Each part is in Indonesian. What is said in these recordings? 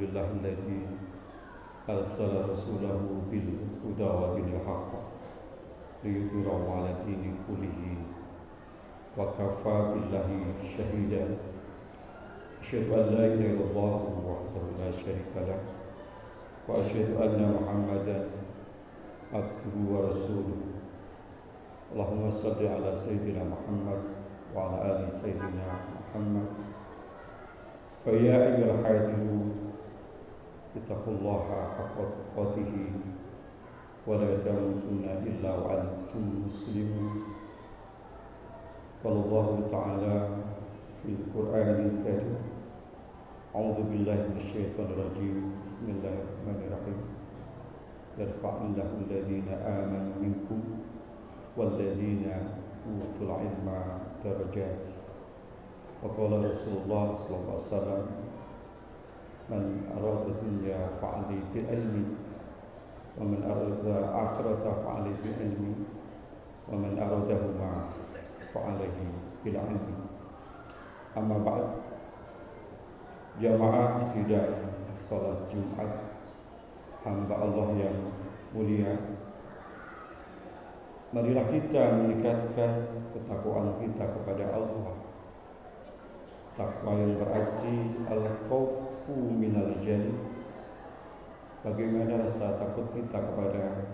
لله الذي أرسل رسوله بالهدى ودين الحق ليظهره على الدين كله وكفى بالله شهيدا أشهد أن لا إله إلا الله وحده لا شريك له وأشهد أن محمدا عبده ورسوله اللهم صل على سيدنا محمد وعلى آل سيدنا محمد فيا أيها الحاضرون اتقوا الله حق تقاته ولا تموتن إلا وأنتم مسلمون قال الله تعالى في القرآن الكريم أعوذ بالله من الشيطان الرجيم بسم الله الرحمن الرحيم يرفع الله الذين آمنوا منكم والذين أوتوا العلم درجات وقال رسول الله صلى الله عليه وسلم من أراد الدنيا فعليه بعلم ومن أراد الآخرة فعليه بعلم ومن أرادهما فعليه بالعلم أما بعد jamaah sidang salat Jumat hamba Allah yang mulia, marilah kita meningkatkan ketakwaan kita kepada Allah. Takwa yang berarti al-khawfu minal jali, bagaimana rasa takut kita kepada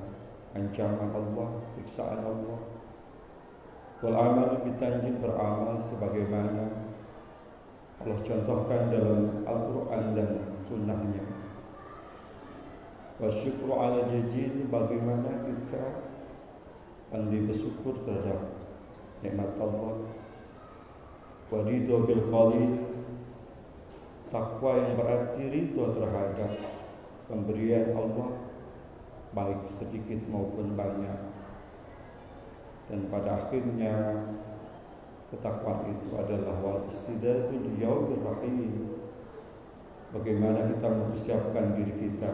ancaman Allah, siksaan Allah. Wal amal bitanjil, beramal sebagaimana Allah contohkan dalam Al-Quran dan Sunnahnya. Wa syukru ala jajil, bagaimana kita pandai bersyukur terhadap nikmat Allah. Wa ridho bil qalil, takwa yang berarti ridho terhadap pemberian Allah, baik sedikit maupun banyak. Dan pada akhirnya ketakwaan itu adalah wal istidadul yaumir rahim, bagaimana kita mempersiapkan diri kita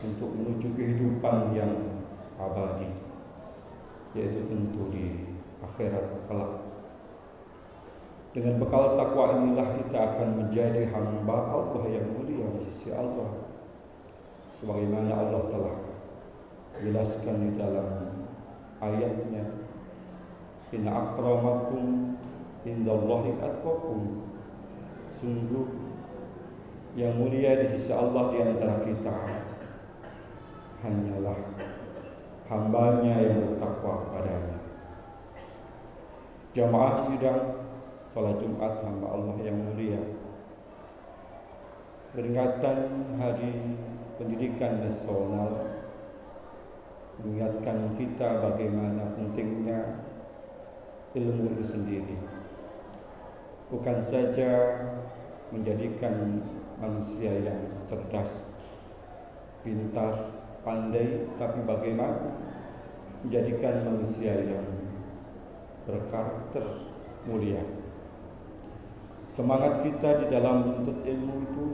untuk menuju kehidupan yang abadi, yaitu tentu di akhirat kelak. Dengan bekal takwa inilah kita akan menjadi hamba Allah yang mulia di sisi Allah, sebagaimana Allah telah jelaskan di dalam ayatnya, inna akramakum indallahi atqakum, sungguh yang mulia di sisi Allah di antara kita hanyalah hambanya yang bertakwa kepadanya. Jamaah sidang salat Jumat hamba Allah yang mulia, peringatan Hari Pendidikan Nasional mengingatkan kita bagaimana pentingnya ilmu itu sendiri, bukan saja menjadikan manusia yang cerdas, pintar, pandai, tapi bagaimana menjadikan manusia yang berkarakter mulia. Semangat kita di dalam menuntut ilmu itu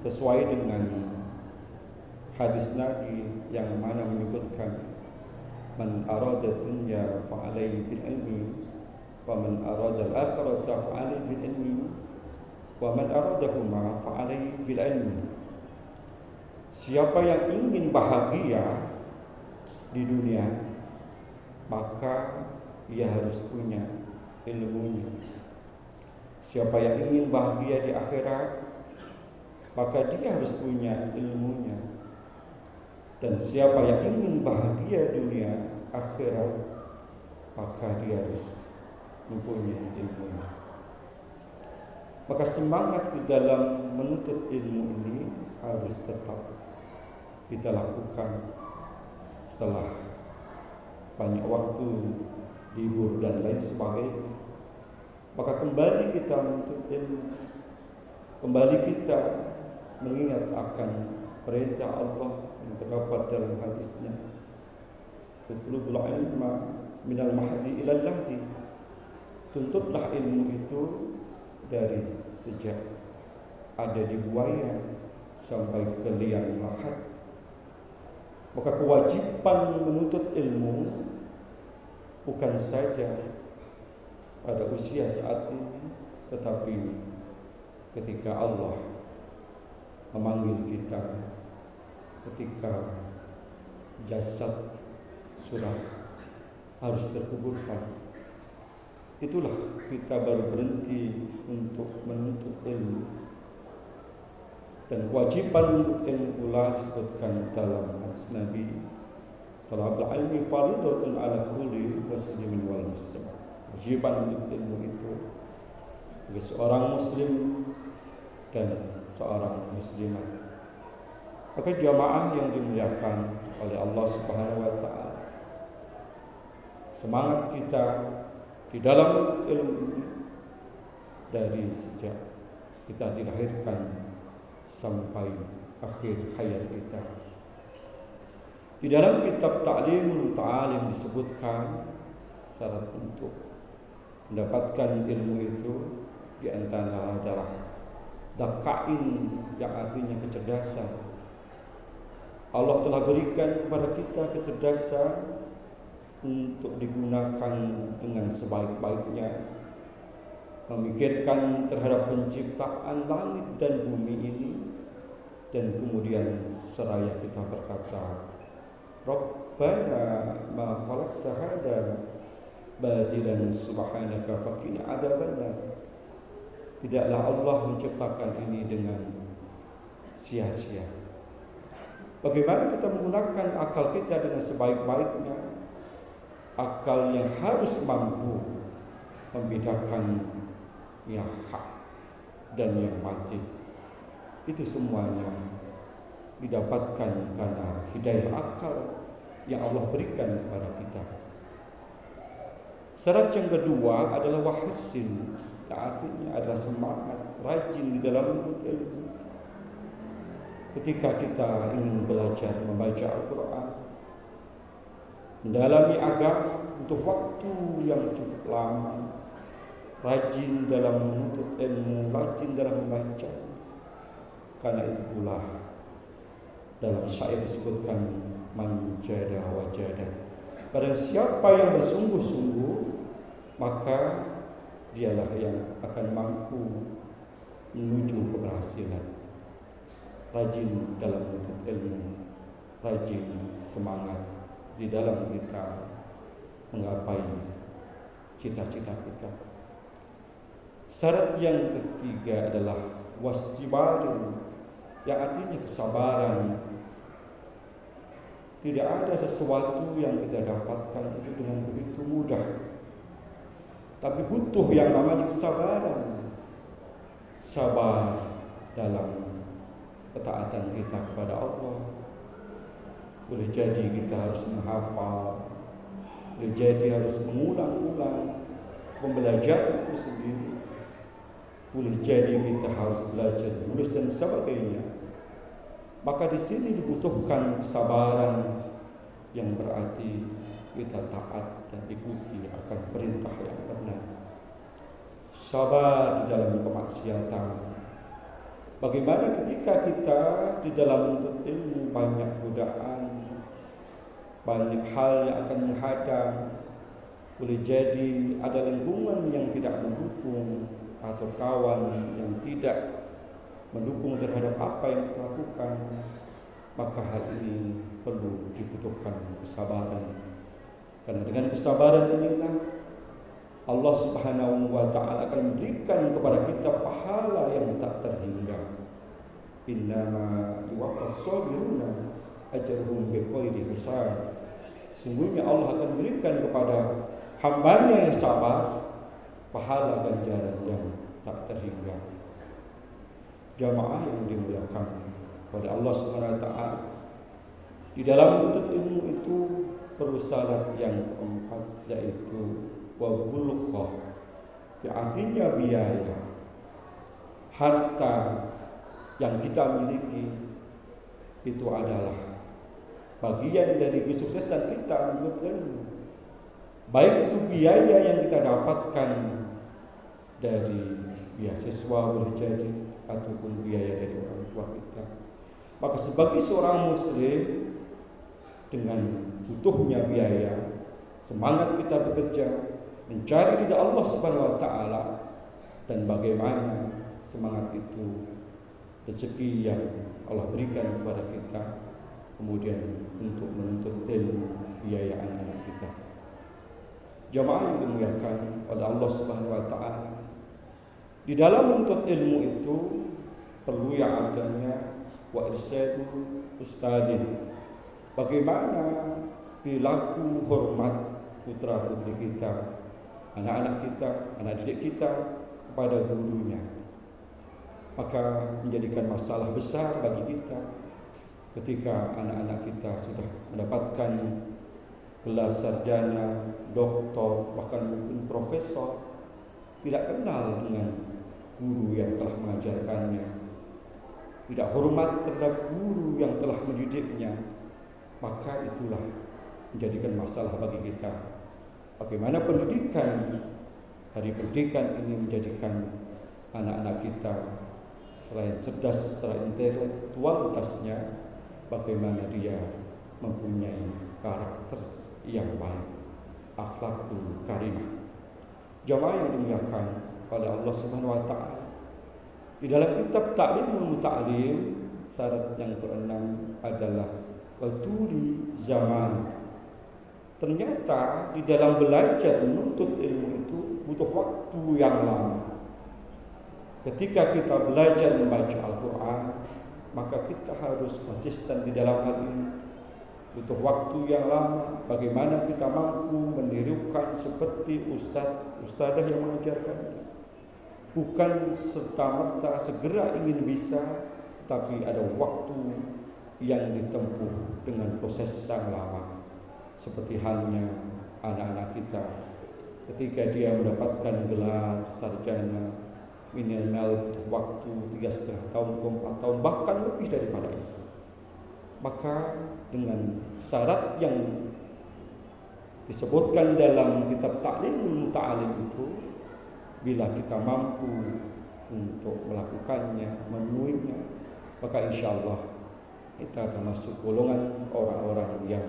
sesuai dengan hadis Nabi yang mana menyebutkan man arada dunya fa'alaihi bil ilmi wa man arada al-akhirata fa'alaihi bil ilmi wa man aradahuma fa'alaihi bil ilmi. Siapa yang ingin bahagia di dunia, maka ia harus punya ilmunya. Siapa yang ingin bahagia di akhirat, maka dia harus punya ilmunya. Dan siapa yang ingin bahagia dunia akhirat, maka dia harus mempunyai ilmunya. Maka semangat di dalam menuntut ilmu ini harus tetap kita lakukan setelah banyak waktu libur dan lain sebagainya. Maka kembali kita menuntut ilmu, kembali kita mengingat akan perintah Allah yang terdapat dalam hadisnya, utlubul ilma minal mahdi ilal lahdi, tuntutlah ilmu itu dari sejak ada di buaya sampai ke liang lahat. Maka kewajiban menuntut ilmu bukan saja pada usia saat ini, tetapi ketika Allah memanggil kita, ketika jasad sudah harus terkuburkan. Itulah kita baru berhenti untuk menuntut ilmu. Dan kewajiban untuk ilmu pula disebutkan dalam hadis Nabi, talabul ilmi fardhatun ala kulli muslimin wal muslimah. Kewajiban untuk ilmu itu bagi seorang muslim dan seorang muslimah. Maka jamaah yang dimuliakan oleh Allah Subhanahu wa taala, semangat kita di dalam ilmu ini dari sejak kita dilahirkan sampai akhir hayat kita. Di dalam kitab Ta'limul Ta'alim disebutkan syarat untuk mendapatkan ilmu itu di antara adalah dakain, yang artinya kecerdasan. Allah telah berikan kepada kita kecerdasan untuk digunakan dengan sebaik-baiknya, memikirkan terhadap penciptaan langit dan bumi ini, dan kemudian seraya kita berkata, Rabbana ma khalaqta hadza batilan subhanaka faqina adzabannar. Tidaklah Allah menciptakan ini dengan sia-sia. Bagaimana kita menggunakan akal kita dengan sebaik-baiknya, akal yang harus mampu membedakan yang hak dan yang batil. Itu semuanya didapatkan karena hidayah akal yang Allah berikan kepada kita. Syarat yang kedua adalah wahsin, artinya adalah semangat, rajin di dalam menuntut ilmu. Ketika kita ingin belajar membaca Al-Quran, mendalami agama, butuh waktu yang cukup lama, rajin dalam menuntut ilmu, rajin dalam membaca. Karena itu pula dalam syair disebutkan man jada wajada. Pada siapa yang bersungguh-sungguh, maka dialah yang akan mampu menuju keberhasilan. Rajin dalam menuntut ilmu, rajin semangat di dalam kita menggapai cita-cita kita. Syarat yang ketiga adalah wastibarin, yang artinya kesabaran. Tidak ada sesuatu yang kita dapatkan itu dengan begitu mudah, tapi butuh yang namanya kesabaran. Sabar dalam ketaatan kita kepada Allah. Boleh jadi kita harus menghafal, boleh jadi harus mengulang-ulang pembelajaran itu sendiri, boleh jadi kita harus belajar menulis dan sebagainya. Maka di sini dibutuhkan kesabaran yang berarti kita taat dan ikuti akan perintah yang benar. Sabar di dalam kemaksiatan. Bagaimana ketika kita di dalam menuntut ilmu banyak godaan, banyak hal yang akan menghadang. Boleh jadi ada lingkungan yang tidak mendukung atau kawan yang tidak mendukung terhadap apa yang kita lakukan. Maka hal ini perlu dibutuhkan kesabaran. Karena dengan kesabaran inilah Allah Subhanahu wa taala akan memberikan kepada kita pahala yang tak terhingga. Innama yuwaffas sabiruna ajruhum bighairi hisab. Sungguhnya Allah akan berikan kepada hambanya yang sabar pahala ganjaran yang tak terhingga. Jamaah yang dimuliakan oleh Allah Subhanahu wa taala, di dalam menuntut ilmu itu perlu syarat yang keempat, yaitu wabulughah, yang artinya biaya. Harta yang kita miliki itu adalah bagian dari kesuksesan kita menuntut ilmu. Baik itu biaya yang kita dapatkan dari beasiswa boleh jadi, ataupun biaya dari orang tua kita. Maka sebagai seorang muslim, dengan butuhnya biaya, semangat kita bekerja mencari ridha Allah Subhanahu wa taala, dan bagaimana semangat itu rezeki yang Allah berikan kepada kita, kemudian untuk menuntut ilmu biaya anak-anak kita. Jamaah yang dimuliakan oleh Allah Subhanahu wa taala, di dalam menuntut ilmu itu perlu yang adanya wa irsyadu ustadin. Bagaimana perilaku hormat putra-putri kita, anak-anak kita, anak didik kita kepada gurunya. Maka menjadikan masalah besar bagi kita ketika anak-anak kita sudah mendapatkan gelar sarjana, doktor, bahkan mungkin profesor, tidak kenal dengan guru yang telah mengajarkannya, tidak hormat terhadap guru yang telah mendidiknya, maka itulah menjadikan masalah bagi kita. Bagaimana pendidikan, hari pendidikan ini menjadikan anak-anak kita selain cerdas secara intelektualitasnya, bagaimana dia mempunyai karakter yang baik, akhlakul karimah. Jamaah yang dimuliakan oleh Allah Subhanahu wa taala, di dalam kitab Ta'limul Muta'allim, syarat yang keenam adalah watuli zaman. Ternyata di dalam belajar menuntut ilmu itu butuh waktu yang lama. Ketika kita belajar membaca Al-Quran, maka kita harus konsisten di dalam hal ini. Butuh waktu yang lama. Bagaimana kita mampu menirukan seperti ustadzah yang mengajarkan. Bukan serta-merta segera ingin bisa, tapi ada waktu yang ditempuh dengan proses yang lama. Seperti halnya anak-anak kita, ketika dia mendapatkan gelar sarjana, minimal waktu 3,5 tahun ke 4 tahun, bahkan lebih daripada itu. Maka dengan syarat yang disebutkan dalam kitab Ta'limul Muta'allim itu, bila kita mampu untuk melakukannya, memenuhinya, maka insya Allah kita termasuk golongan orang-orang yang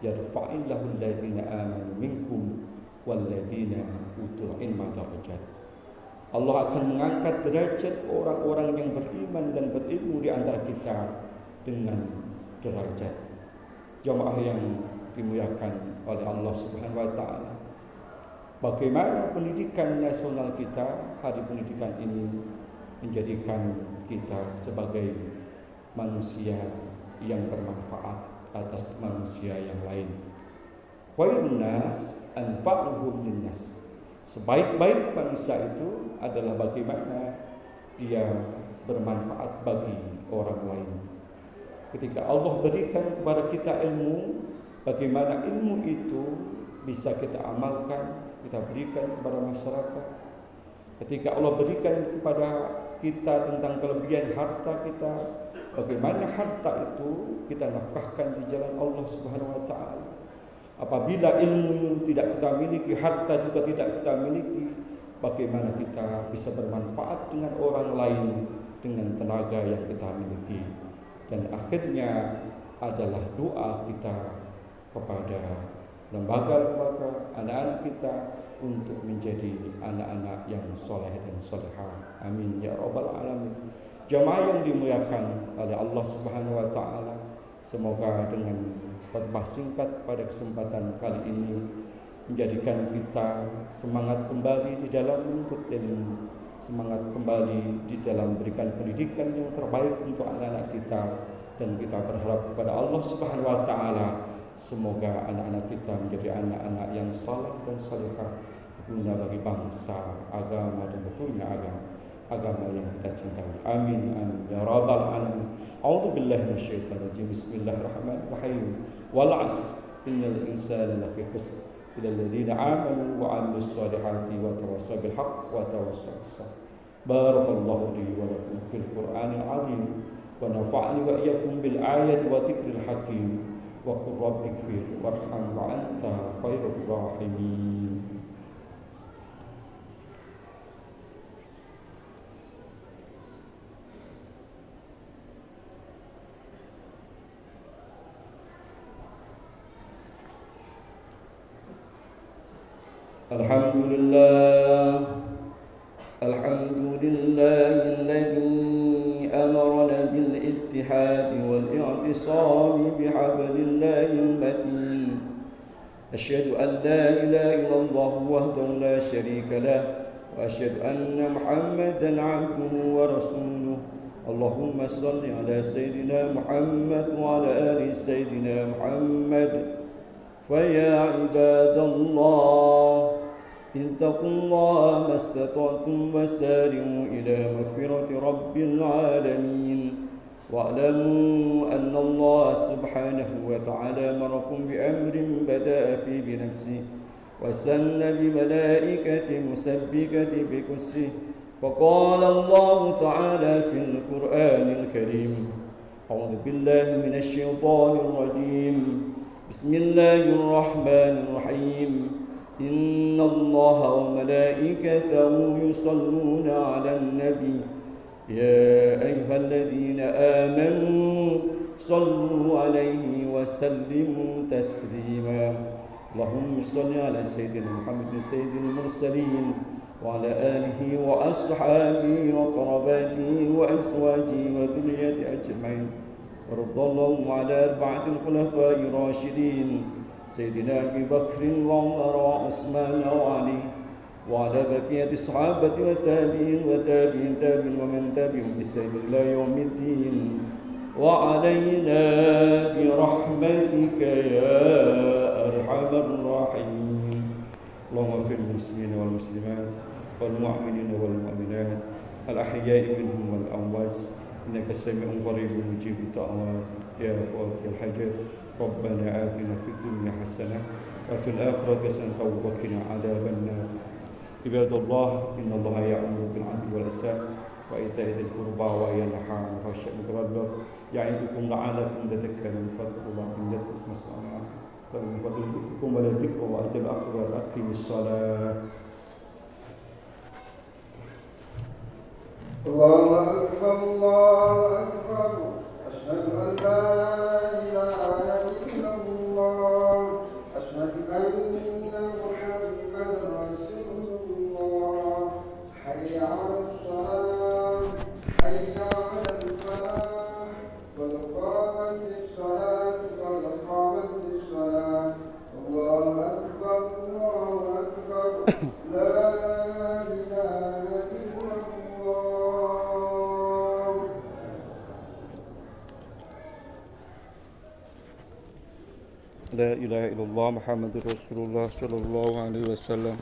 yarfa'illahu alladhina amanu minkum walladhina utul ilma darajat. Allah akan mengangkat derajat orang-orang yang beriman dan berilmu di antara kita dengan derajat. Jamaah yang dimuliakan oleh Allah Subhanahu wa taala, bagaimana pendidikan nasional kita, hari pendidikan ini menjadikan kita sebagai manusia yang bermanfaat atas manusia yang lain. Khairun nas anfa'uhum linnas. Sebaik-baik manusia itu adalah bagaimana dia bermanfaat bagi orang lain. Ketika Allah berikan kepada kita ilmu, bagaimana ilmu itu bisa kita amalkan, kita berikan kepada masyarakat. Ketika Allah berikan kepada kita tentang kelebihan harta kita, bagaimana harta itu kita nafkahkan di jalan Allah Subhanahu wa taala. Apabila ilmu tidak kita miliki, harta juga tidak kita miliki, bagaimana kita bisa bermanfaat dengan orang lain dengan tenaga yang kita miliki. Dan akhirnya adalah doa kita kepada lembaga-lembaga, anak-anak kita untuk menjadi anak-anak yang soleh dan solehah. Amin ya rabbal alamin. Jamaah yang dimuliakan oleh Allah Subhanahu wa taala, semoga dengan khutbah singkat pada kesempatan kali ini menjadikan kita semangat kembali di dalam menuntut ilmu, semangat kembali di dalam memberikan pendidikan yang terbaik untuk anak-anak kita, dan kita berharap kepada Allah Subhanahu wa taala semoga anak-anak kita menjadi anak-anak yang saleh dan salihah, guna bagi bangsa, agama, dan betulnya agama yang kita cintai. Amin amin ya rabbal alamin. A'udzu billahi minasyaitonir rajim. Bismillahirrahmanirrahim. Wal 'asr innal insana lafi khusr illa alladziina aamanu wa 'amilus shalihati wa tawassaw bil haqq wa tawassaw bis sabr. Barakallahu li wa lakum fil Qur'anil 'azim wa nafa'ani wa iyyakum bil ayati wa dzikril hakim. Wa qur rabbighfir warham wa anta khairur rahimin. Alhamdulillah, alhamdulillah. الاتحاد والاعتصام بحبل الله المتين. أشهد أن لا إله إلا الله وحده لا شريك له، وأشهد أن محمدا عبده ورسوله. اللهم صل على سيدنا محمد وعلى آل سيدنا محمد. فيا عباد الله، اتقوا الله ما استطعتم وسارعوا إلى مغفرة رب العالمين، واعلموا أن الله سبحانه وتعالى أمركم بأمر بدأ فيه بنفسه وسن بملائكة مسبكة بكسه. فقال الله تعالى في القرآن الكريم: أعوذ بالله من الشيطان الرجيم، بسم الله الرحمن الرحيم. إن الله وملائكته يصلون على النبي يا أيها الذين آمنوا صلوا عليه وسلموا تسليما. اللهم صل على سيدنا محمد سيد المرسلين وعلى آله وأصحابه وقراباته وأزواجه وذريته أجمعين، ورضي اللهم على أربعة الخلفاء الراشدين سيدنا أبي بكر وعمر وعثمان وعلي، وعلى بقية الصحابة والتابعين وتابعين ومن تبعهم بإحسان إلى يوم الدين، وعلينا برحمتك يا أرحم الراحمين. اللهم اغفر للمسلمين والمسلمات والمؤمنين والمؤمنات الأحياء منهم والأموات، إنك سميع قريب مجيب الدعوات يا قاضي الحاجات. ربنا آتنا في الدنيا حسنة وفي الآخرة حسنة وقنا عذاب النار. عباد الله، إن الله يأمر بالعدل والإحسان وإيتاء ذي القربى وينهى عن الفحشاء والمنكر يعظكم لعلكم تذكرون. فاذكروا الله يذكركم واستغفروه من فضلكم ولذكر الله أكبر. أقيموا الصلاة. الله أكبر الله أكبر، أشهد أن لا إله إلا الله، أشهد أن محمدا رسول الله. حي على الصلاة، حي على الفلاح، قد قامت الصلاة قد قامت الصلاة. الله أكبر الله أكبر، لا إله إلا الله. لا إله إلا الله محمد رسول الله صلى الله عليه وسلم.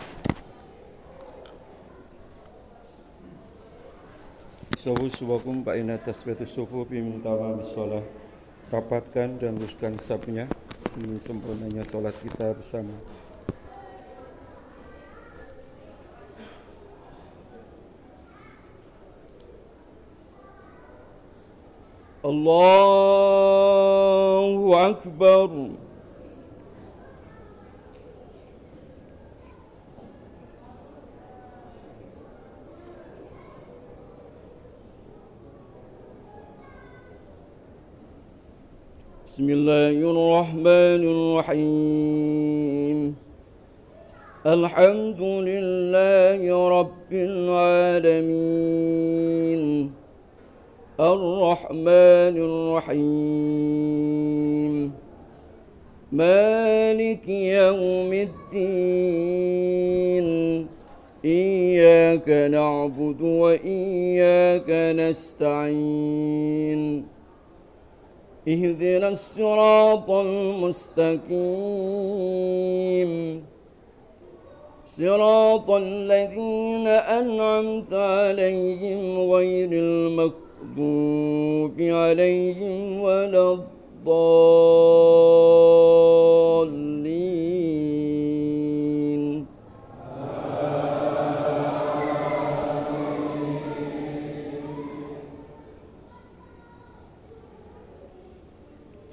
Sawu suwakum ba'ina tasbihatus sufu min tamam sholah. Rapatkan dan luruskan safnya demi sempurnanya sholat kita bersama. Allahu Akbar. Bismillahirrahmanirrahim. Alhamdulillahi Rabbil Alamin, Ar-Rahmanir Rahim, Maliki Yawmiddin. Iyyaka na'budu wa iyyaka nasta'in. اهدنا الصراط المستقيم، صراط الذين أنعمت عليهم غير المغضوب عليهم ولا الضالين.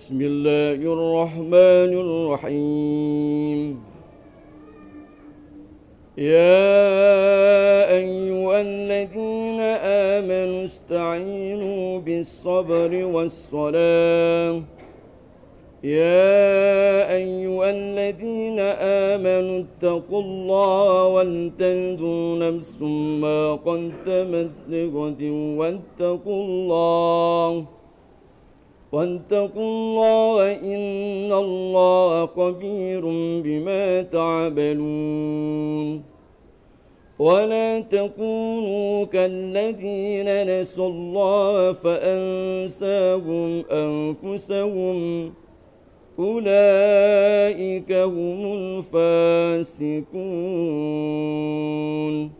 بسم الله الرحمن الرحيم. يا أيها الذين آمنوا استعينوا بالصبر والصلاة. يا أيها الذين آمنوا اتقوا الله ولتنظر نفس ما قدمت لغد واتقوا الله واتقوا الله إن الله خبير بما تعملون ولا تكونوا كالذين نسوا الله فأنساهم أنفسهم أولئك هم الفاسقون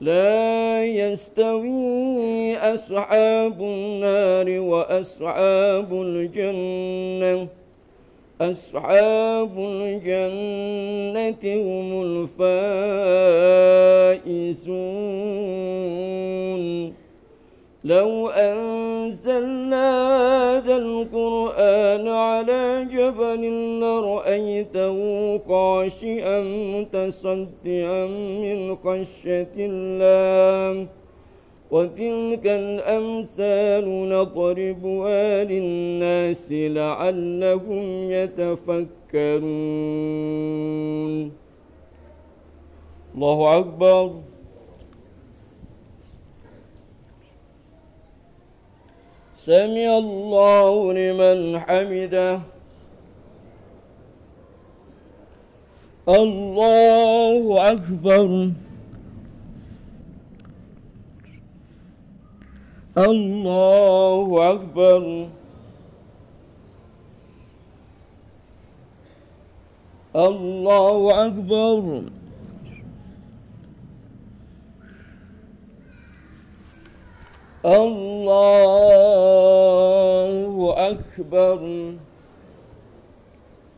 لا يستوي أصحاب النار وأصحاب الجنة أصحاب الجنة هم الفائزون لو أنزلنا هذا القرآن على جبل لرأيته خاشعا متصدعا من خشية الله وتلك الأمثال نضربها للناس لعلهم يتفكرون. الله أكبر. سمع الله لمن حمده. الله أكبر. الله أكبر. الله أكبر. الله أكبر.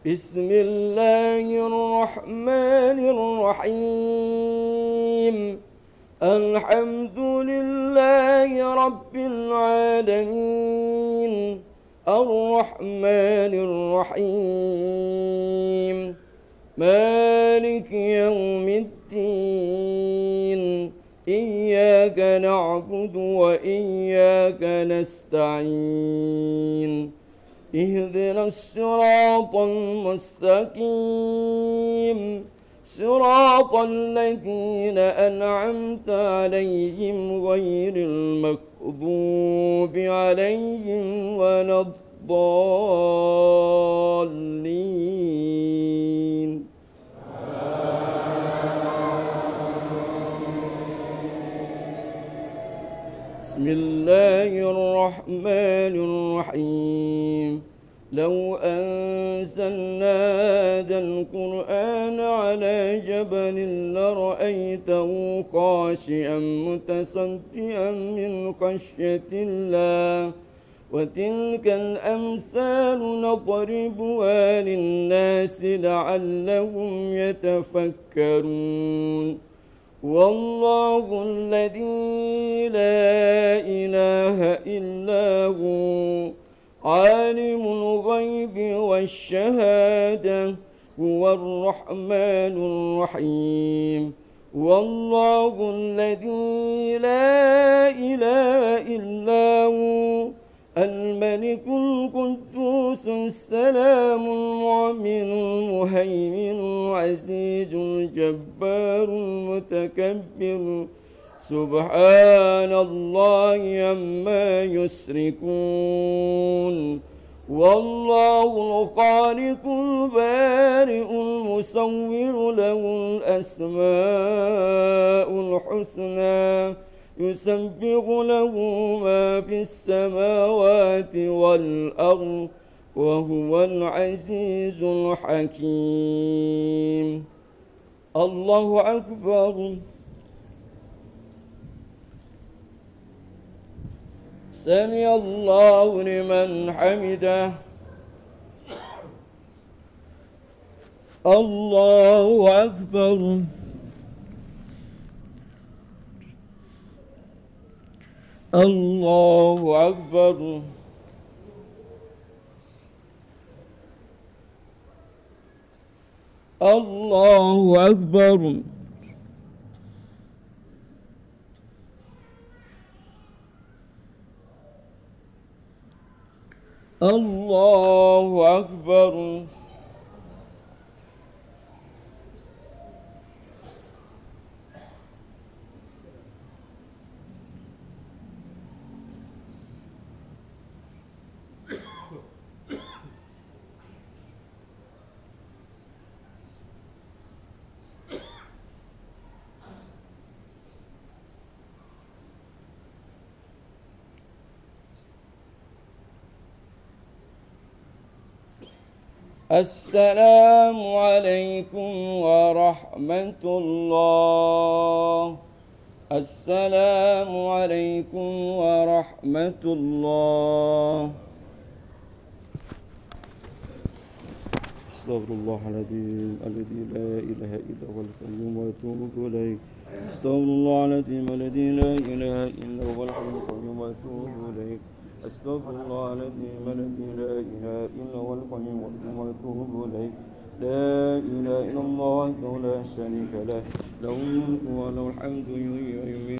بسم الله الرحمن الرحيم. الحمد لله رب العالمين الرحمن الرحيم مالك يوم الدين إياك نعبد وإياك نستعين اهدنا الصراط المستقيم صراط الذين أنعمت عليهم غير المغضوب عليهم ولا الضالين. بسم الله الرحمن الرحيم. لو أنزلنا هذا القرآن على جبل لرأيته خاشعا متصدعا من خشية الله وتلك الأمثال نضربها للناس لعلهم يتفكرون. والله الذي لا إله إلا هو عالم الغيب والشهادة هو الرحمن الرحيم. والله الذي لا إله إلا هو الملك القدوس السلام المؤمن المهيمن العزيز الجبار المتكبر سبحان الله عما يشركون. والله الخالق البارئ المصور له الأسماء الحسنى يسبح له ما في السماوات والأرض وهو العزيز الحكيم. الله أكبر. سمع الله لمن حمده. الله أكبر. الله أكبر. الله أكبر. الله أكبر. السلام عليكم ورحمة الله. السلام عليكم ورحمة الله. استغفر الله العظيم الذي لا إله إلا هو القيوم وأتوب إليه. استغفر الله العظيم الذي لا إله إلا هو الحي القيوم وأتوب إليه. استغفر الله العظيم الذي لا إله إلا هو الحي القيوم وأتوب إليه. لا إله إلا الله وحده لا شريك له، له الملك وله الحمد يحيي ويميت.